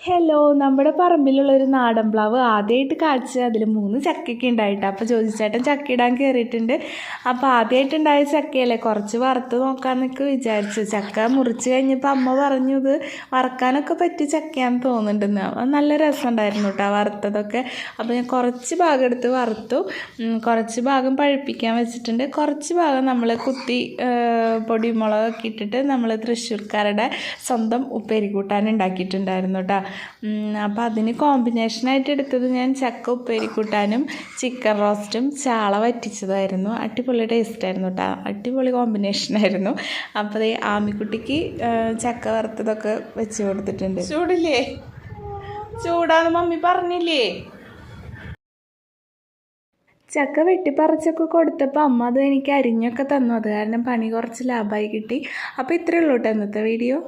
Hello, നമ്മുടെ പറമ്പിലുള്ളൊരു നാടൻ പ്ലാവ് ആദ്യമായിട്ട് കായ്ച്ച് അതിൽ 3 ചക്കയൊക്കെ ഉണ്ടായിട്ട്. അപ്പോൾ ജോജിച്ചേട്ടൻ ചക്ക ഇടാൻ കയറിയിട്ടുണ്ട്. അപ്പോൾ ആദ്യമായിട്ടുണ്ടായ ചക്കയല്ലേ, കുറച്ച് വറുത്ത് നോക്കാമെന്നൊക്കെ വിചാരിച്ചു. ചക്ക മുറിച്ച് കഴിഞ്ഞപ്പോൾ അമ്മ പറഞ്ഞു ഇത് വറക്കാനൊക്കെ പറ്റിയ ചക്കയാണെന്ന് തോന്നുന്നുണ്ടെന്ന്. അപ്പോൾ നല്ല രസമുണ്ടായിരുന്നു കേട്ടോ വറുത്തതൊക്കെ. അപ്പോൾ ഞാൻ കുറച്ച് ഭാഗം എടുത്ത് വറുത്തു, കുറച്ച് ഭാഗം പഴുപ്പിക്കാൻ വെച്ചിട്ടുണ്ട്, കുറച്ച് ഭാഗം നമ്മൾ കുത്തി പൊടിമുളകൊക്കെ ഇട്ടിട്ട് നമ്മൾ തൃശ്ശൂർക്കാരുടെ സ്വന്തം ഉപ്പേരി കൂട്ടാൻ ഉണ്ടാക്കിയിട്ടുണ്ടായിരുന്നു കേട്ടോ. അപ്പോൾ അതിന് കോമ്പിനേഷനായിട്ട് എടുത്തത് ഞാൻ ചക്ക ഉപ്പേരി കൂട്ടാനും ചിക്കൻ റോസ്റ്റും ചാള വറ്റിച്ചതായിരുന്നു. അടിപൊളി ടേസ്റ്റായിരുന്നു കേട്ടോ, അടിപൊളി കോമ്പിനേഷനായിരുന്നു. അപ്പോൾ ഈ ആമിക്കുട്ടിക്ക് ചക്ക വറുത്തതൊക്കെ വെച്ച് കൊടുത്തിട്ടുണ്ട്. ചൂടില്ലേ? ചൂടാന്ന് മമ്മി പറഞ്ഞില്ലേ? ചക്ക വെട്ടിപ്പറിച്ചൊക്കെ കൊടുത്തപ്പോൾ അമ്മ അത് എനിക്ക് അരിഞ്ഞൊക്കെ തന്നു. അത് കാരണം പണി കുറച്ച് ലാഭമായി കിട്ടി. അപ്പോൾ ഇത്രയേ ഉള്ളൂ കേട്ടോ ഇന്നത്തെ വീഡിയോ.